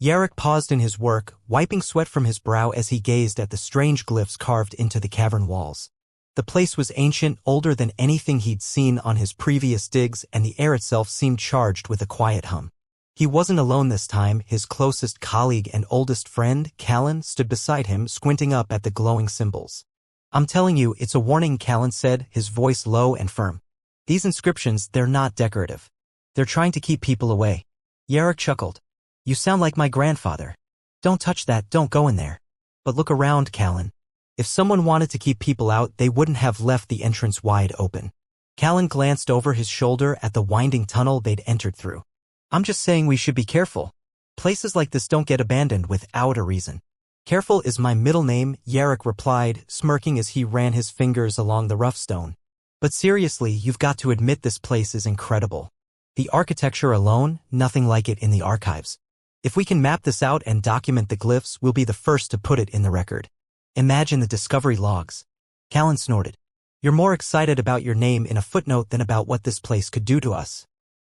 Yarok paused in his work, wiping sweat from his brow as he gazed at the strange glyphs carved into the cavern walls. The place was ancient, older than anything he'd seen on his previous digs, and the air itself seemed charged with a quiet hum. He wasn't alone this time. His closest colleague and oldest friend, Callan, stood beside him, squinting up at the glowing symbols. "I'm telling you, it's a warning," Callan said, his voice low and firm. "These inscriptions, they're not decorative. They're trying to keep people away." Yarok chuckled. "You sound like my grandfather. Don't touch that, don't go in there." "But look around, Callan. If someone wanted to keep people out, they wouldn't have left the entrance wide open." Callan glanced over his shoulder at the winding tunnel they'd entered through. "I'm just saying we should be careful. Places like this don't get abandoned without a reason." "Careful is my middle name," Yarok replied, smirking as he ran his fingers along the rough stone. "But seriously, you've got to admit this place is incredible. The architecture alone, nothing like it in the archives. If we can map this out and document the glyphs, we'll be the first to put it in the record. Imagine the discovery logs." Callan snorted. "You're more excited about your name in a footnote than about what this place could do to us."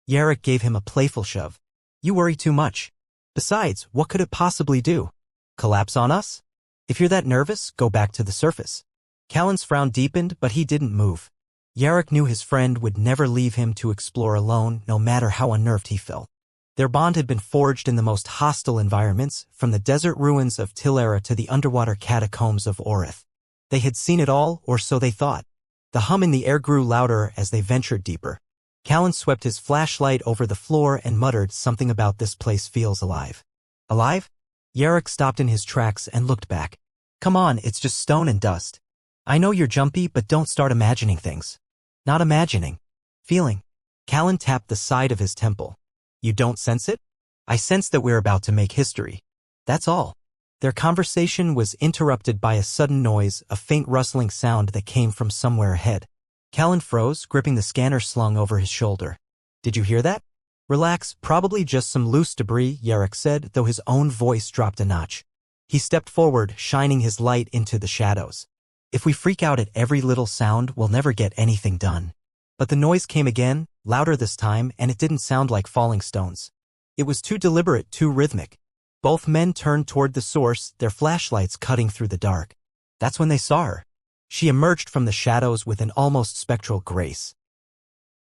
Yarok gave him a playful shove. "You worry too much. Besides, what could it possibly do? Collapse on us? If you're that nervous, go back to the surface." Callan's frown deepened, but he didn't move. Yarok knew his friend would never leave him to explore alone, no matter how unnerved he felt. Their bond had been forged in the most hostile environments, from the desert ruins of Tilera to the underwater catacombs of Orith. They had seen it all, or so they thought. The hum in the air grew louder as they ventured deeper. Callan swept his flashlight over the floor and muttered something about "this place feels alive." "Alive?" Yarok stopped in his tracks and looked back. "Come on, it's just stone and dust. I know you're jumpy, but don't start imagining things." "Not imagining. Feeling." Callan tapped the side of his temple. "You don't sense it?" "I sense that we're about to make history. That's all." Their conversation was interrupted by a sudden noise, a faint rustling sound that came from somewhere ahead. Callan froze, gripping the scanner slung over his shoulder. "Did you hear that?" "Relax, probably just some loose debris," Yarok said, though his own voice dropped a notch. He stepped forward, shining his light into the shadows. "If we freak out at every little sound, we'll never get anything done." But the noise came again, louder this time, and it didn't sound like falling stones. It was too deliberate, too rhythmic. Both men turned toward the source, their flashlights cutting through the dark. That's when they saw her. She emerged from the shadows with an almost spectral grace.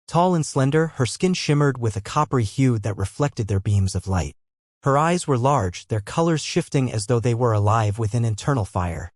Tall and slender, her skin shimmered with a coppery hue that reflected their beams of light. Her eyes were large, their colors shifting as though they were alive with an internal fire.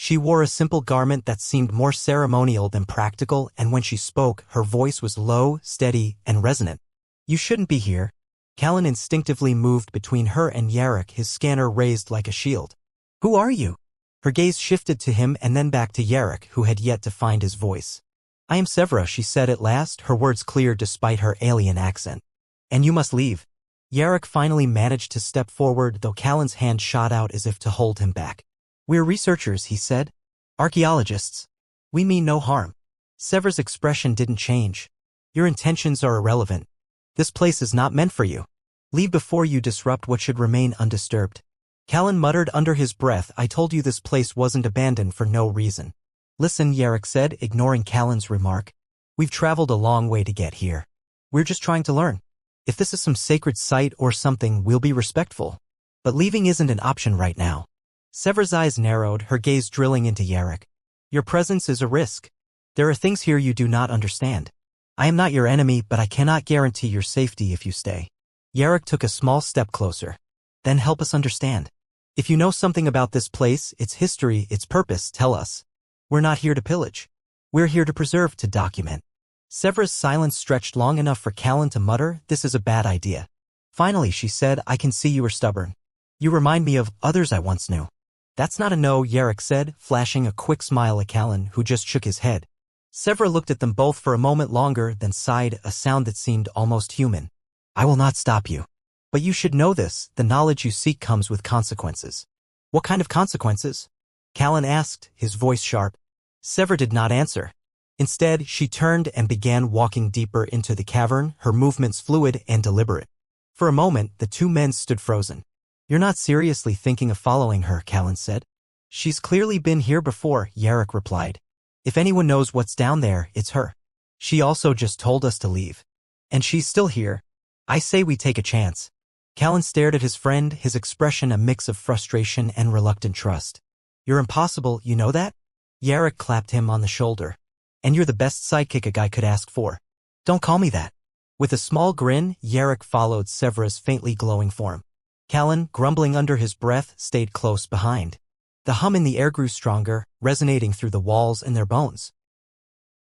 She wore a simple garment that seemed more ceremonial than practical, and when she spoke, her voice was low, steady, and resonant. "You shouldn't be here." Callan instinctively moved between her and Yarok, his scanner raised like a shield. "Who are you?" Her gaze shifted to him and then back to Yarok, who had yet to find his voice. "I am Severa," she said at last, her words clear despite her alien accent. "And you must leave." Yarok finally managed to step forward, though Callan's hand shot out as if to hold him back. "We're researchers," he said. "Archaeologists. We mean no harm." Severa's expression didn't change. "Your intentions are irrelevant. This place is not meant for you. Leave before you disrupt what should remain undisturbed." Callan muttered under his breath, "I told you this place wasn't abandoned for no reason." "Listen," Yarok said, ignoring Callan's remark. "We've traveled a long way to get here. We're just trying to learn. If this is some sacred site or something, we'll be respectful. But leaving isn't an option right now." Severa's eyes narrowed, her gaze drilling into Yarok. "Your presence is a risk. There are things here you do not understand. I am not your enemy, but I cannot guarantee your safety if you stay." Yarok took a small step closer. "Then help us understand. If you know something about this place, its history, its purpose, tell us. We're not here to pillage. We're here to preserve, to document." Severa's silence stretched long enough for Callan to mutter, "This is a bad idea." Finally, she said, "I can see you are stubborn. You remind me of others I once knew." "That's not a no," Yarok said, flashing a quick smile at Callan, who just shook his head. Severa looked at them both for a moment longer, then sighed, a sound that seemed almost human. "I will not stop you. But you should know this, the knowledge you seek comes with consequences." "What kind of consequences?" Callan asked, his voice sharp. Severa did not answer. Instead, she turned and began walking deeper into the cavern, her movements fluid and deliberate. For a moment, the two men stood frozen. "You're not seriously thinking of following her," Callan said. "She's clearly been here before," Yarok replied. "If anyone knows what's down there, it's her. She also just told us to leave. And she's still here. I say we take a chance." Callan stared at his friend, his expression a mix of frustration and reluctant trust. You're impossible, you know that? Yarrick clapped him on the shoulder. And you're the best sidekick a guy could ask for. Don't call me that. With a small grin, Yarrick followed Severus' faintly glowing form. Callan, grumbling under his breath, stayed close behind. The hum in the air grew stronger, resonating through the walls and their bones.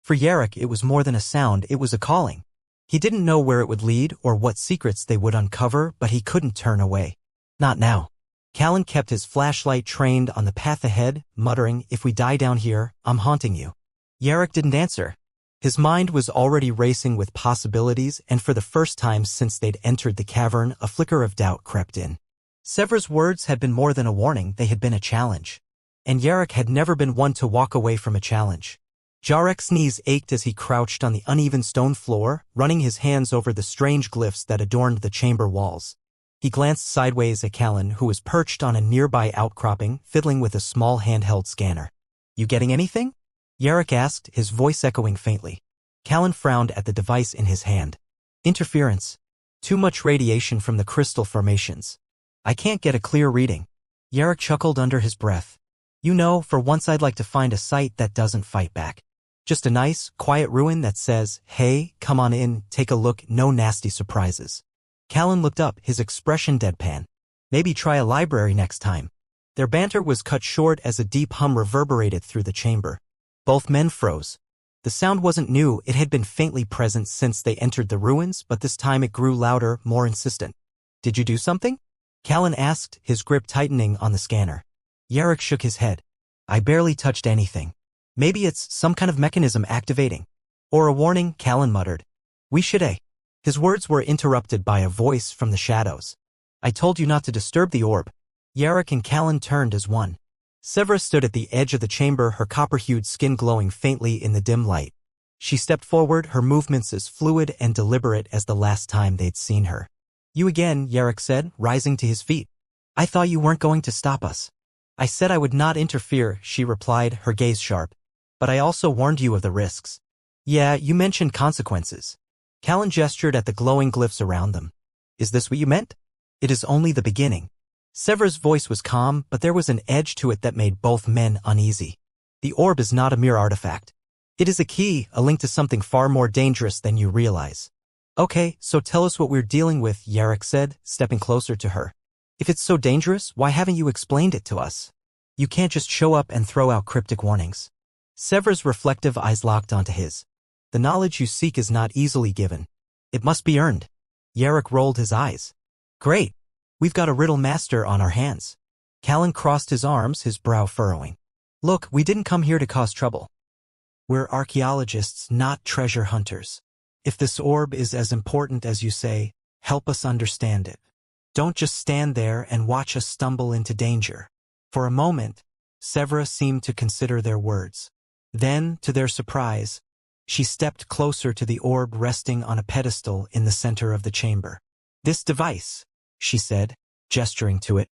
For Yarrick, it was more than a sound, it was a calling. He didn't know where it would lead or what secrets they would uncover, but he couldn't turn away. Not now. Callan kept his flashlight trained on the path ahead, muttering, "If we die down here, I'm haunting you." Yarrick didn't answer. His mind was already racing with possibilities, and for the first time since they'd entered the cavern, a flicker of doubt crept in. Sever's words had been more than a warning, they had been a challenge. And Yarrick had never been one to walk away from a challenge. Jarek's knees ached as he crouched on the uneven stone floor, running his hands over the strange glyphs that adorned the chamber walls. He glanced sideways at Callan, who was perched on a nearby outcropping, fiddling with a small handheld scanner. "You getting anything?" Yarrick asked, his voice echoing faintly. Callan frowned at the device in his hand. "Interference. Too much radiation from the crystal formations. I can't get a clear reading." Yarrick chuckled under his breath. "You know, for once I'd like to find a site that doesn't fight back. Just a nice, quiet ruin that says, 'Hey, come on in, take a look, no nasty surprises.'" Callan looked up, his expression deadpan. "Maybe try a library next time." Their banter was cut short as a deep hum reverberated through the chamber. Both men froze. The sound wasn't new, it had been faintly present since they entered the ruins, but this time it grew louder, more insistent. "Did you do something?" Callan asked, his grip tightening on the scanner. Yarrick shook his head. "I barely touched anything. Maybe it's some kind of mechanism activating." "Or a warning," Callan muttered. "We should, eh?" His words were interrupted by a voice from the shadows. "I told you not to disturb the orb." Yarrick and Callan turned as one. Severus stood at the edge of the chamber, her copper-hued skin glowing faintly in the dim light. She stepped forward, her movements as fluid and deliberate as the last time they'd seen her. "You again," Yarrick said, rising to his feet. "I thought you weren't going to stop us." "I said I would not interfere," she replied, her gaze sharp. "But I also warned you of the risks." "Yeah, you mentioned consequences." Callan gestured at the glowing glyphs around them. "Is this what you meant?" "It is only the beginning." Sever's voice was calm, but there was an edge to it that made both men uneasy. "The orb is not a mere artifact. It is a key, a link to something far more dangerous than you realize." "Okay, so tell us what we're dealing with," Yarrick said, stepping closer to her. "If it's so dangerous, why haven't you explained it to us? You can't just show up and throw out cryptic warnings." Sever's reflective eyes locked onto his. "The knowledge you seek is not easily given. It must be earned." Yarrick rolled his eyes. "Great. We've got a riddle master on our hands." Callan crossed his arms, his brow furrowing. "Look, we didn't come here to cause trouble. We're archaeologists, not treasure hunters. If this orb is as important as you say, help us understand it. Don't just stand there and watch us stumble into danger." For a moment, Severa seemed to consider their words. Then, to their surprise, she stepped closer to the orb resting on a pedestal in the center of the chamber. "This device," she said, gesturing to it,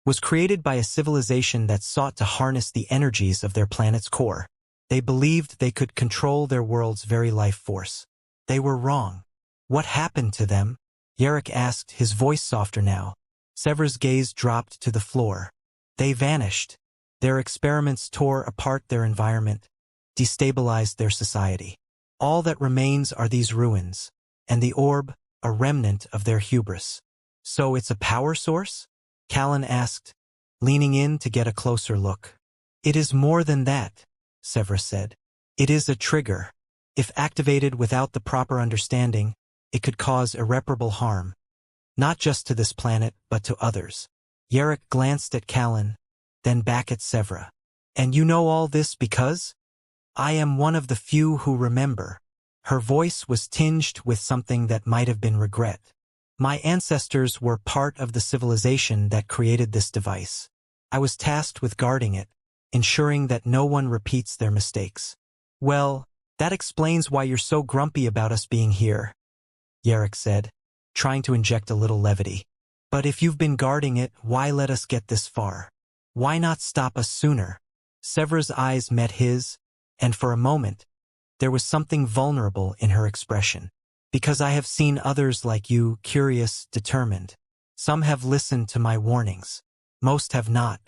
"was created by a civilization that sought to harness the energies of their planet's core. They believed they could control their world's very life force. They were wrong." "What happened to them?" Yarrick asked, his voice softer now. Severa's gaze dropped to the floor. "They vanished. Their experiments tore apart their environment, destabilized their society. All that remains are these ruins, and the orb, a remnant of their hubris." "So it's a power source?" Callan asked, leaning in to get a closer look. "It is more than that," Severa said. "It is a trigger. If activated without the proper understanding, it could cause irreparable harm. Not just to this planet, but to others." Yarrick glanced at Callan, then back at Severa. "And you know all this because?" "I am one of the few who remember." Her voice was tinged with something that might have been regret. "My ancestors were part of the civilization that created this device. I was tasked with guarding it, ensuring that no one repeats their mistakes." "Well, that explains why you're so grumpy about us being here," Yarrick said, trying to inject a little levity. "But if you've been guarding it, why let us get this far? Why not stop us sooner?" Severa's eyes met his, and for a moment, there was something vulnerable in her expression. "Because I have seen others like you, curious, determined. Some have listened to my warnings. Most have not.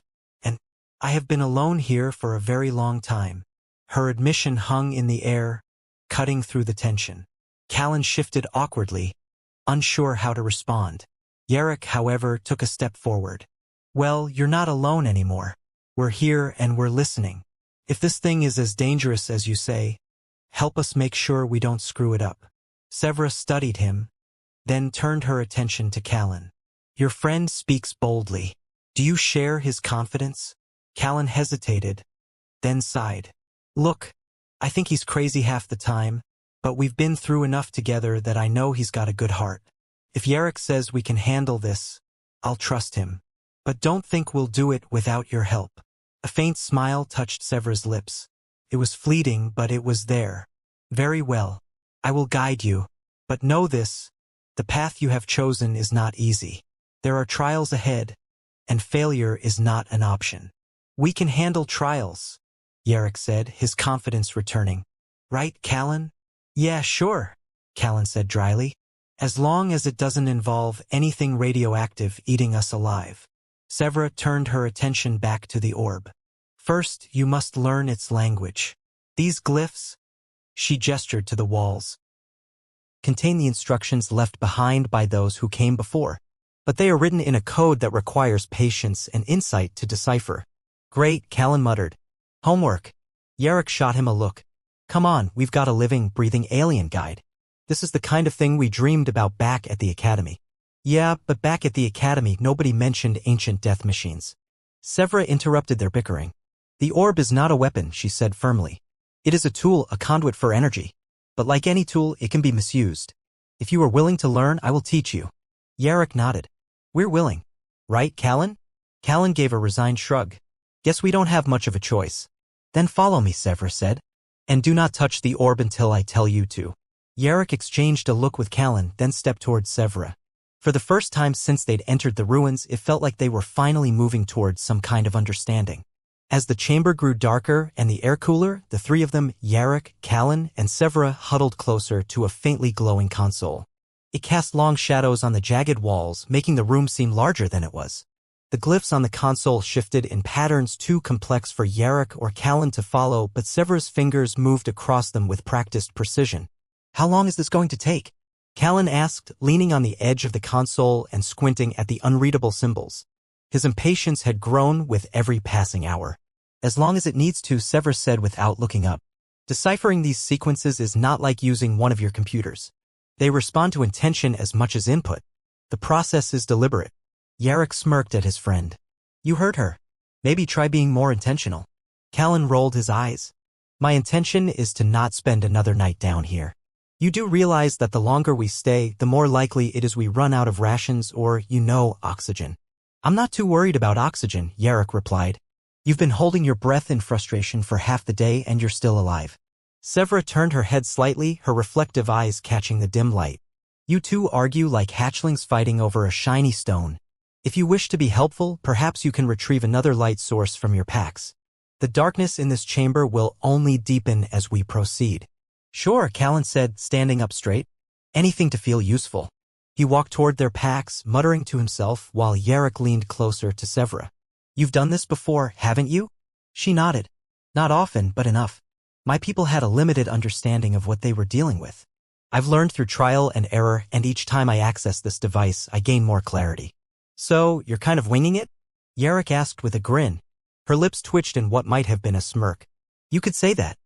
And I have been alone here for a very long time. Her admission hung in the air, cutting through the tension. Callan shifted awkwardly, unsure how to respond. Yarrick, however, took a step forward. Well, you're not alone anymore. We're here and we're listening. If this thing is as dangerous as you say, help us make sure we don't screw it up. Severa studied him, then turned her attention to Callan. Your friend speaks boldly. Do you share his confidence? Callan hesitated, then sighed. Look, I think he's crazy half the time, but we've been through enough together that I know he's got a good heart. If Yarrick says we can handle this, I'll trust him. But don't think we'll do it without your help. A faint smile touched Severa's lips. It was fleeting, but it was there. Very well. I will guide you. But know this, the path you have chosen is not easy. There are trials ahead, and failure is not an option. We can handle trials, Yarrick said, his confidence returning. Right, Callan? Yeah, sure, Callan said dryly. As long as it doesn't involve anything radioactive eating us alive. Severa turned her attention back to the orb. First, you must learn its language. These glyphs, she gestured to the walls, contain the instructions left behind by those who came before, but they are written in a code that requires patience and insight to decipher. Great, Callan muttered. Homework. Yarrick shot him a look. Come on, we've got a living, breathing alien guide. This is the kind of thing we dreamed about back at the academy. Yeah, but back at the academy nobody mentioned ancient death machines. Severa interrupted their bickering. The orb is not a weapon, she said firmly. It is a tool, a conduit for energy. But like any tool, it can be misused. If you are willing to learn, I will teach you. Yarrick nodded. We're willing. Right, Callan? Callan gave a resigned shrug. Guess we don't have much of a choice. Then follow me, Severa said. And do not touch the orb until I tell you to. Yarrick exchanged a look with Callan, then stepped towards Severa. For the first time since they'd entered the ruins, it felt like they were finally moving towards some kind of understanding. As the chamber grew darker and the air cooler, the three of them, Yarrick, Callan, and Severa, huddled closer to a faintly glowing console. It cast long shadows on the jagged walls, making the room seem larger than it was. The glyphs on the console shifted in patterns too complex for Yarrick or Callan to follow, but Severa's fingers moved across them with practiced precision. How long is this going to take? Callan asked, leaning on the edge of the console and squinting at the unreadable symbols. His impatience had grown with every passing hour. As long as it needs to, Severa said without looking up. Deciphering these sequences is not like using one of your computers. They respond to intention as much as input. The process is deliberate. Yarrick smirked at his friend. You heard her. Maybe try being more intentional. Callan rolled his eyes. My intention is to not spend another night down here. You do realize that the longer we stay, the more likely it is we run out of rations or, oxygen. I'm not too worried about oxygen, Yarrick replied. You've been holding your breath in frustration for half the day and you're still alive. Severa turned her head slightly, her reflective eyes catching the dim light. You two argue like hatchlings fighting over a shiny stone. If you wish to be helpful, perhaps you can retrieve another light source from your packs. The darkness in this chamber will only deepen as we proceed. Sure, Callan said, standing up straight. Anything to feel useful. He walked toward their packs, muttering to himself while Yarrick leaned closer to Severa. You've done this before, haven't you? She nodded. Not often, but enough. My people had a limited understanding of what they were dealing with. I've learned through trial and error, and each time I access this device, I gain more clarity. So, you're kind of winging it? Yarrick asked with a grin. Her lips twitched in what might have been a smirk. You could say that.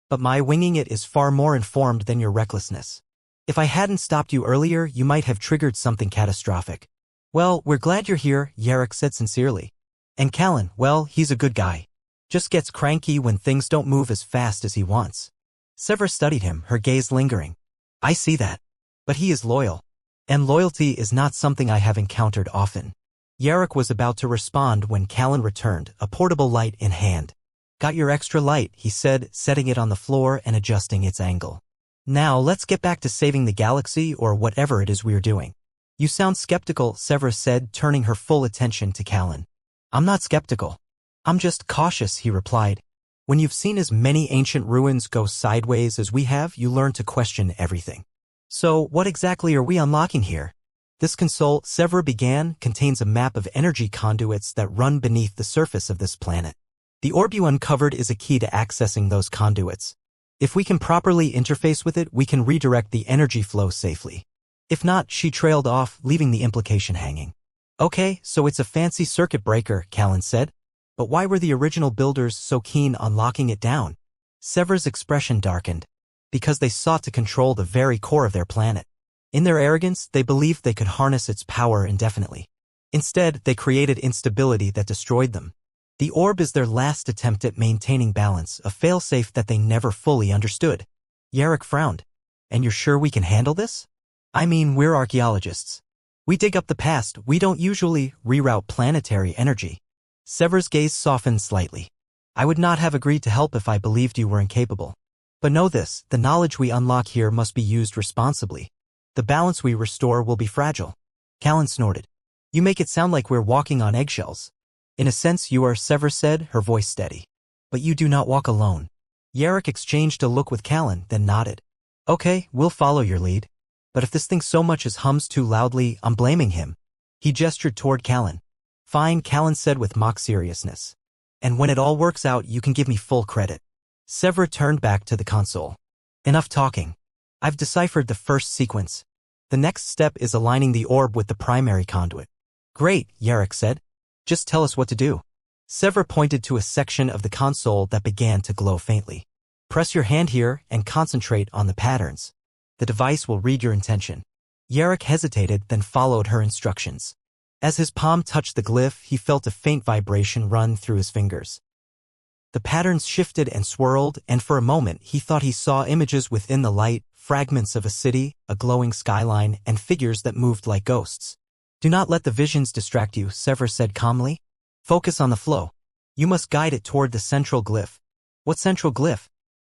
But my winging it is far more informed than your recklessness. If I hadn't stopped you earlier, you might have triggered something catastrophic. Well, we're glad you're here, Yarrick said sincerely. And Callan, well, he's a good guy. Just gets cranky when things don't move as fast as he wants. Severa studied him, her gaze lingering. I see that. But he is loyal. And loyalty is not something I have encountered often. Yarrick was about to respond when Callan returned, a portable light in hand. Got your extra light, he said, setting it on the floor and adjusting its angle. Now let's get back to saving the galaxy or whatever it is we're doing. You sound skeptical, Severa said, turning her full attention to Callan. I'm not skeptical. I'm just cautious, he replied. When you've seen as many ancient ruins go sideways as we have, you learn to question everything. So what exactly are we unlocking here? This console, Severa began, contains a map of energy conduits that run beneath the surface of this planet. The orb you uncovered is a key to accessing those conduits. If we can properly interface with it, we can redirect the energy flow safely. If not, she trailed off, leaving the implication hanging. Okay, so it's a fancy circuit breaker, Callan said. But why were the original builders so keen on locking it down? Severa's expression darkened. Because they sought to control the very core of their planet. In their arrogance, they believed they could harness its power indefinitely. Instead, they created instability that destroyed them. The orb is their last attempt at maintaining balance, a failsafe that they never fully understood. Yarrick frowned. And you're sure we can handle this? I mean, we're archaeologists. We dig up the past, we don't usually reroute planetary energy. Severa's gaze softened slightly. I would not have agreed to help if I believed you were incapable. But know this, the knowledge we unlock here must be used responsibly. The balance we restore will be fragile. Callan snorted. You make it sound like we're walking on eggshells. In a sense you are, Severa said, her voice steady. But you do not walk alone. Yarrick exchanged a look with Callan, then nodded. Okay, we'll follow your lead. But if this thing so much as hums too loudly, I'm blaming him. He gestured toward Callan. Fine, Callan said with mock seriousness. And when it all works out, you can give me full credit. Severa turned back to the console. Enough talking. I've deciphered the first sequence. The next step is aligning the orb with the primary conduit. Great, Yarrick said. Just tell us what to do. Severa pointed to a section of the console that began to glow faintly. Press your hand here and concentrate on the patterns. The device will read your intention. Yarrick hesitated, then followed her instructions. As his palm touched the glyph, he felt a faint vibration run through his fingers. The patterns shifted and swirled, and for a moment he thought he saw images within the light, fragments of a city, a glowing skyline, and figures that moved like ghosts. Do not let the visions distract you, Severa said calmly. Focus on the flow. You must guide it toward the central glyph. What central glyph?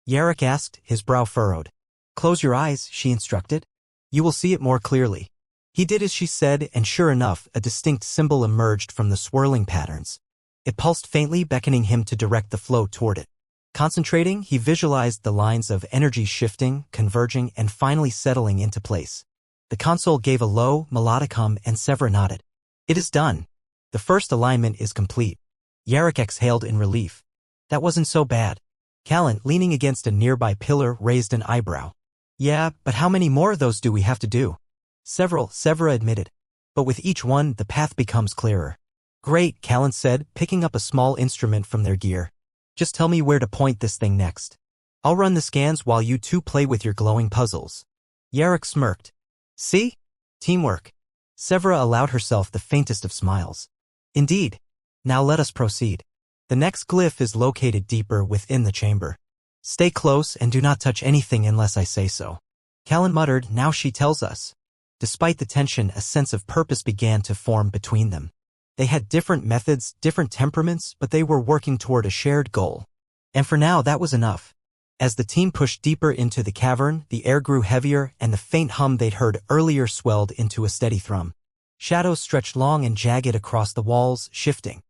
Yarrick asked, his brow furrowed. Close your eyes, she instructed. You will see it more clearly. He did as she said, and sure enough, a distinct symbol emerged from the swirling patterns. It pulsed faintly, beckoning him to direct the flow toward it. Concentrating, he visualized the lines of energy shifting, converging, and finally settling into place. The console gave a low, melodic hum, and Severa nodded. It is done. The first alignment is complete. Yarrick exhaled in relief. That wasn't so bad. Callan, leaning against a nearby pillar, raised an eyebrow. Yeah, but how many more of those do we have to do? Several, Severa admitted. But with each one, the path becomes clearer. Great, Callan said, picking up a small instrument from their gear. Just tell me where to point this thing next. I'll run the scans while you two play with your glowing puzzles. Yarrick smirked. See? Teamwork. Severa allowed herself the faintest of smiles. Indeed. Now let us proceed. The next glyph is located deeper within the chamber. Stay close and do not touch anything unless I say so. Callan muttered, now she tells us. Despite the tension, a sense of purpose began to form between them. They had different methods, different temperaments, but they were working toward a shared goal. And for now, that was enough. As the team pushed deeper into the cavern, the air grew heavier, and the faint hum they'd heard earlier swelled into a steady thrum. Shadows stretched long and jagged across the walls, shifting.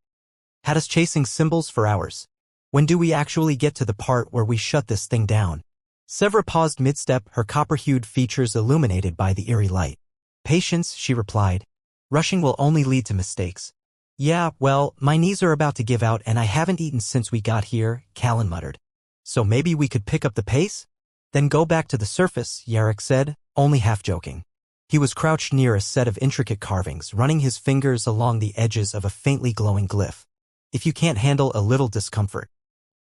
Had us chasing symbols for hours. When do we actually get to the part where we shut this thing down? Severa paused mid-step, her copper-hued features illuminated by the eerie light. Patience, she replied. Rushing will only lead to mistakes. Yeah, well, my knees are about to give out and I haven't eaten since we got here, Callan muttered. So maybe we could pick up the pace? Then go back to the surface, Yarrick said, only half joking. He was crouched near a set of intricate carvings, running his fingers along the edges of a faintly glowing glyph. If you can't handle a little discomfort.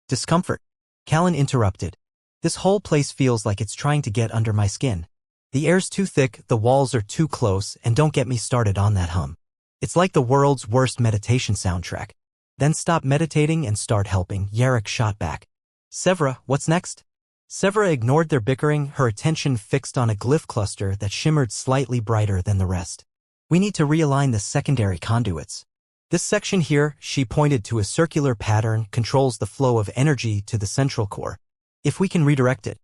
Discomfort? Callan interrupted. This whole place feels like it's trying to get under my skin. The air's too thick, the walls are too close, and don't get me started on that hum. It's like the world's worst meditation soundtrack. Then stop meditating and start helping, Yarrick shot back. Severa, what's next? Severa ignored their bickering, her attention fixed on a glyph cluster that shimmered slightly brighter than the rest. We need to realign the secondary conduits. This section here, she pointed to a circular pattern, controls the flow of energy to the central core. If we can redirect it.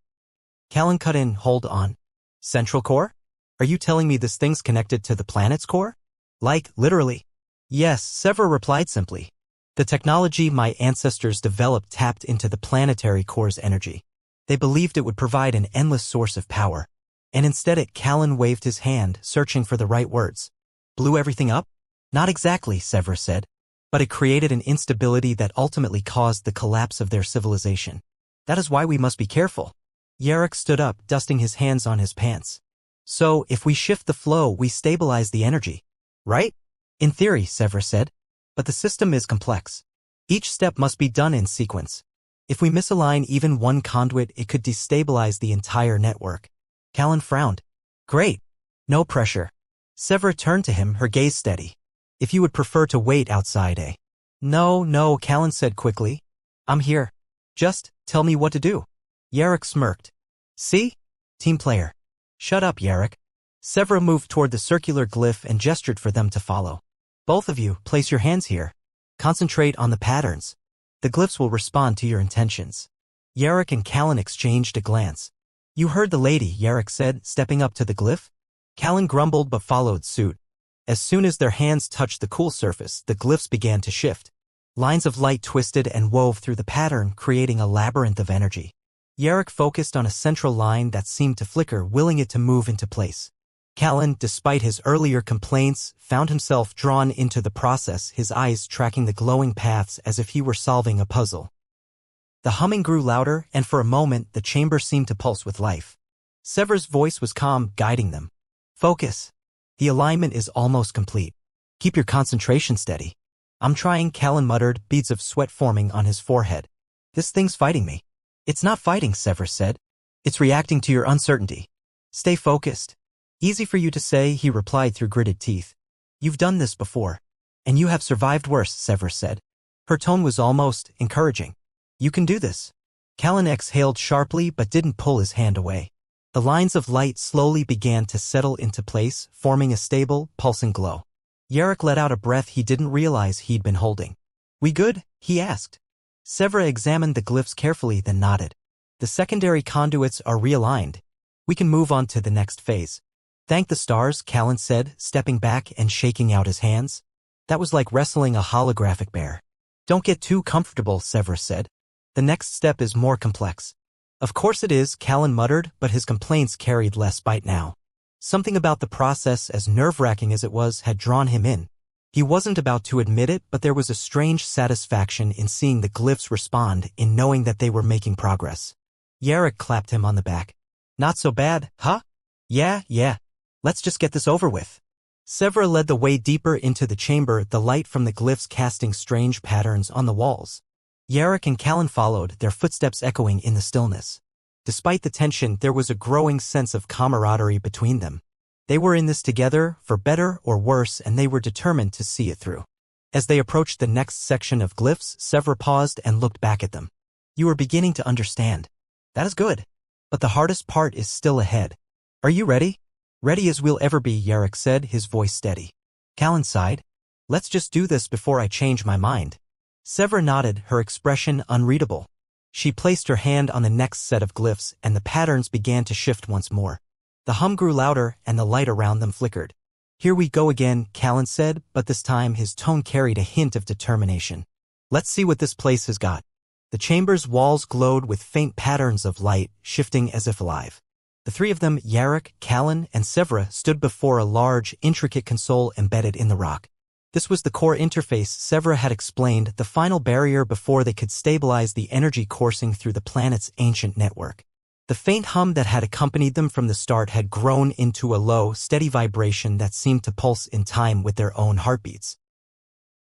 Callan cut in, hold on. Central core? Are you telling me this thing's connected to the planet's core? Like, literally? Yes, Severa replied simply. The technology my ancestors developed tapped into the planetary core's energy. They believed it would provide an endless source of power. And instead Callan waved his hand, searching for the right words. Blew everything up? Not exactly, Severus said. But it created an instability that ultimately caused the collapse of their civilization. That is why we must be careful. Yarrick stood up, dusting his hands on his pants. So, if we shift the flow, we stabilize the energy. Right? In theory, Severus said. But the system is complex. Each step must be done in sequence. If we misalign even one conduit, it could destabilize the entire network. Callan frowned. Great. No pressure. Severa turned to him, her gaze steady. If you would prefer to wait outside, eh? No, Callan said quickly. I'm here. Just tell me what to do. Yarrick smirked. See? Team player. Shut up, Yarrick. Severa moved toward the circular glyph and gestured for them to follow. Both of you, place your hands here. Concentrate on the patterns. The glyphs will respond to your intentions. Yarrick and Callan exchanged a glance. You heard the lady, Yarrick said, stepping up to the glyph. Callan grumbled but followed suit. As soon as their hands touched the cool surface, the glyphs began to shift. Lines of light twisted and wove through the pattern, creating a labyrinth of energy. Yarrick focused on a central line that seemed to flicker, willing it to move into place. Callan, despite his earlier complaints, found himself drawn into the process, his eyes tracking the glowing paths as if he were solving a puzzle. The humming grew louder, and for a moment the chamber seemed to pulse with life. Sever's voice was calm, guiding them. Focus. The alignment is almost complete. Keep your concentration steady. I'm trying, Callan muttered, beads of sweat forming on his forehead. This thing's fighting me. It's not fighting, Severus said. It's reacting to your uncertainty. Stay focused. Easy for you to say, he replied through gritted teeth. You've done this before. And you have survived worse, Severus said. Her tone was almost encouraging. You can do this. Callan exhaled sharply but didn't pull his hand away. The lines of light slowly began to settle into place, forming a stable, pulsing glow. Yarrick let out a breath he didn't realize he'd been holding. We good? He asked. Severa examined the glyphs carefully, then nodded. The secondary conduits are realigned. We can move on to the next phase. Thank the stars, Callan said, stepping back and shaking out his hands. That was like wrestling a holographic bear. Don't get too comfortable, Severus said. The next step is more complex. Of course it is, Callan muttered, but his complaints carried less bite now. Something about the process, as nerve-wracking as it was, had drawn him in. He wasn't about to admit it, but there was a strange satisfaction in seeing the glyphs respond, in knowing that they were making progress. Yarrick clapped him on the back. Not so bad, huh? Yeah. Let's just get this over with. Severa led the way deeper into the chamber, the light from the glyphs casting strange patterns on the walls. Yarrick and Callan followed, their footsteps echoing in the stillness. Despite the tension, there was a growing sense of camaraderie between them. They were in this together, for better or worse, and they were determined to see it through. As they approached the next section of glyphs, Severa paused and looked back at them. You are beginning to understand. That is good. But the hardest part is still ahead. Are you ready? Ready as we'll ever be, Yarrick said, his voice steady. Callan sighed. Let's just do this before I change my mind. Severa nodded, her expression unreadable. She placed her hand on the next set of glyphs, and the patterns began to shift once more. The hum grew louder, and the light around them flickered. Here we go again, Callan said, but this time his tone carried a hint of determination. Let's see what this place has got. The chamber's walls glowed with faint patterns of light, shifting as if alive. The three of them, Yarrick, Callan, and Severa, stood before a large, intricate console embedded in the rock. This was the core interface Severa had explained, the final barrier before they could stabilize the energy coursing through the planet's ancient network. The faint hum that had accompanied them from the start had grown into a low, steady vibration that seemed to pulse in time with their own heartbeats.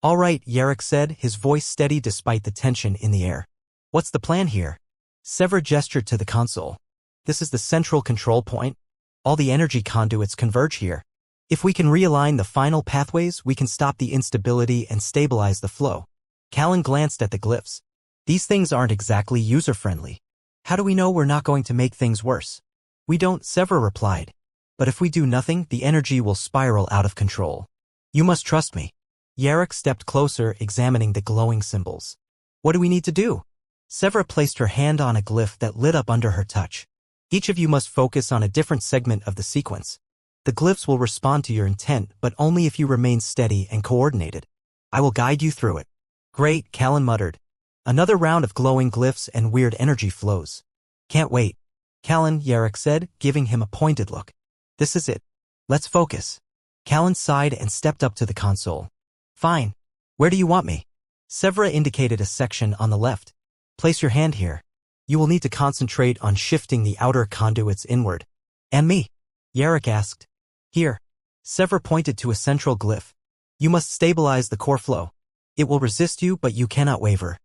All right, Yarrick said, his voice steady despite the tension in the air. What's the plan here? Severa gestured to the console. This is the central control point. All the energy conduits converge here. If we can realign the final pathways, we can stop the instability and stabilize the flow. Callan glanced at the glyphs. These things aren't exactly user-friendly. How do we know we're not going to make things worse? We don't, Severa replied. But if we do nothing, the energy will spiral out of control. You must trust me. Yarrick stepped closer, examining the glowing symbols. What do we need to do? Severa placed her hand on a glyph that lit up under her touch. Each of you must focus on a different segment of the sequence. The glyphs will respond to your intent, but only if you remain steady and coordinated. I will guide you through it. Great, Callan muttered. Another round of glowing glyphs and weird energy flows. Can't wait. Callan, Yarrick said, giving him a pointed look. This is it. Let's focus. Callan sighed and stepped up to the console. Fine. Where do you want me? Severa indicated a section on the left. Place your hand here. You will need to concentrate on shifting the outer conduits inward. And me? Yarrick asked. Here. Severa pointed to a central glyph. You must stabilize the core flow. It will resist you, but you cannot waver.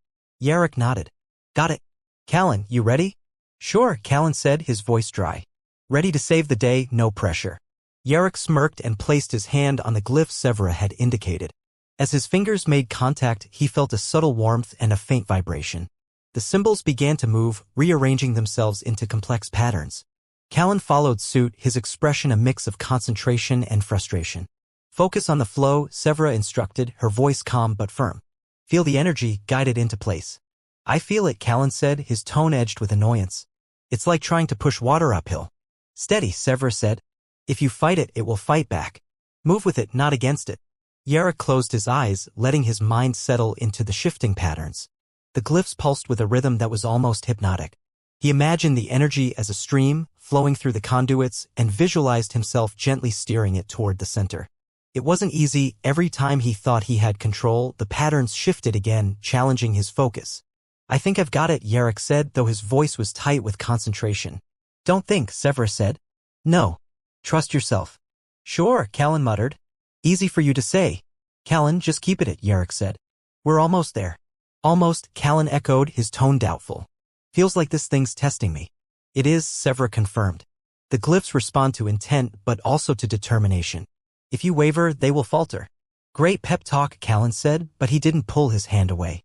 Yarrick nodded. Got it. Callan, you ready? Sure, Callan said, his voice dry. Ready to save the day, no pressure. Yarrick smirked and placed his hand on the glyph Severa had indicated. As his fingers made contact, he felt a subtle warmth and a faint vibration. The symbols began to move, rearranging themselves into complex patterns. Callan followed suit, his expression a mix of concentration and frustration. Focus on the flow, Severa instructed, her voice calm but firm. Feel the energy, guide it into place. I feel it, Callan said, his tone edged with annoyance. It's like trying to push water uphill. Steady, Severa said. If you fight it, it will fight back. Move with it, not against it. Yarrick closed his eyes, letting his mind settle into the shifting patterns. The glyphs pulsed with a rhythm that was almost hypnotic. He imagined the energy as a stream, flowing through the conduits, and visualized himself gently steering it toward the center. It wasn't easy. Every time he thought he had control, the patterns shifted again, challenging his focus. I think I've got it, Yarrick said, though his voice was tight with concentration. Don't think, Severa said. No. Trust yourself. Sure, Callan muttered. Easy for you to say. Callan, just keep it, Yarrick said. We're almost there. Almost, Callan echoed, his tone doubtful. Feels like this thing's testing me. It is, Severa confirmed. The glyphs respond to intent, but also to determination. If you waver, they will falter. Great pep talk, Callan said, but he didn't pull his hand away.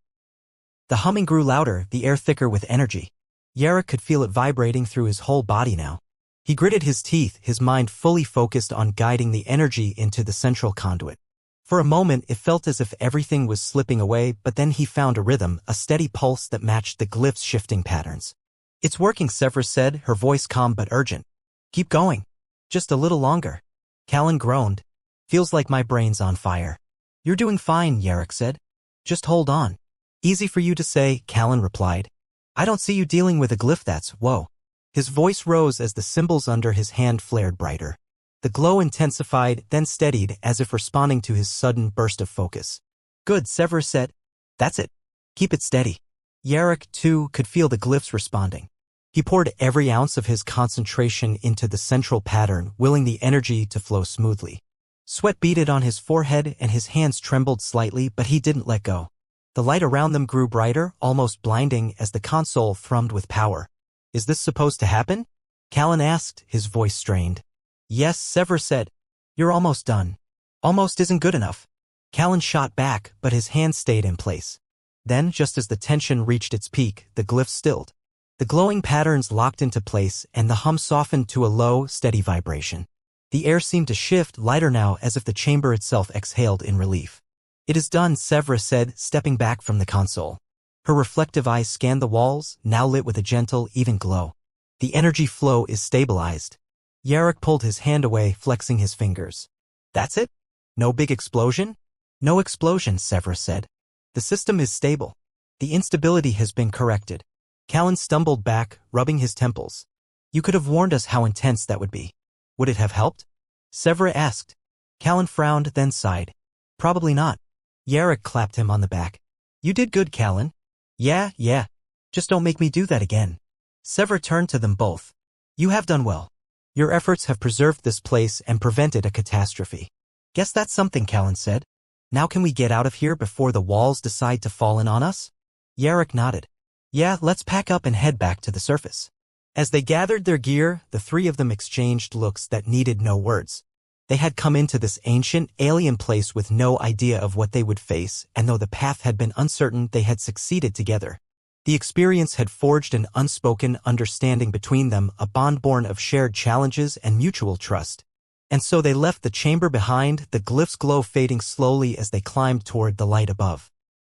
The humming grew louder, the air thicker with energy. Yarrick could feel it vibrating through his whole body now. He gritted his teeth, his mind fully focused on guiding the energy into the central conduit. For a moment, it felt as if everything was slipping away, but then he found a rhythm, a steady pulse that matched the glyph's shifting patterns. It's working, Severa said, her voice calm but urgent. Keep going. Just a little longer. Callan groaned. Feels like my brain's on fire. You're doing fine, Yarrick said. Just hold on. Easy for you to say, Callan replied. I don't see you dealing with a glyph that's, whoa. His voice rose as the symbols under his hand flared brighter. The glow intensified, then steadied, as if responding to his sudden burst of focus. Good, Severa said. That's it. Keep it steady. Yarrick, too, could feel the glyphs responding. He poured every ounce of his concentration into the central pattern, willing the energy to flow smoothly. Sweat beaded on his forehead and his hands trembled slightly, but he didn't let go. The light around them grew brighter, almost blinding, as the console thrummed with power. Is this supposed to happen? Callan asked, his voice strained. Yes, Severa said. You're almost done. Almost isn't good enough. Callan shot back, but his hand stayed in place. Then, just as the tension reached its peak, the glyph stilled. The glowing patterns locked into place, and the hum softened to a low, steady vibration. The air seemed to shift, lighter now, as if the chamber itself exhaled in relief. It is done, Severa said, stepping back from the console. Her reflective eyes scanned the walls, now lit with a gentle, even glow. The energy flow is stabilized. Yarrick pulled his hand away, flexing his fingers. That's it? No big explosion? No explosion, Severa said. The system is stable. The instability has been corrected. Callan stumbled back, rubbing his temples. You could have warned us how intense that would be. Would it have helped? Severa asked. Callan frowned, then sighed. Probably not. Yarrick clapped him on the back. You did good, Callan. Yeah. Just don't make me do that again. Severa turned to them both. You have done well. Your efforts have preserved this place and prevented a catastrophe. Guess that's something, Callan said. Now can we get out of here before the walls decide to fall in on us? Yarrick nodded. Yeah, let's pack up and head back to the surface. As they gathered their gear, the three of them exchanged looks that needed no words. They had come into this ancient, alien place with no idea of what they would face, and though the path had been uncertain, they had succeeded together. The experience had forged an unspoken understanding between them, a bond born of shared challenges and mutual trust. And so they left the chamber behind, the glyph's glow fading slowly as they climbed toward the light above.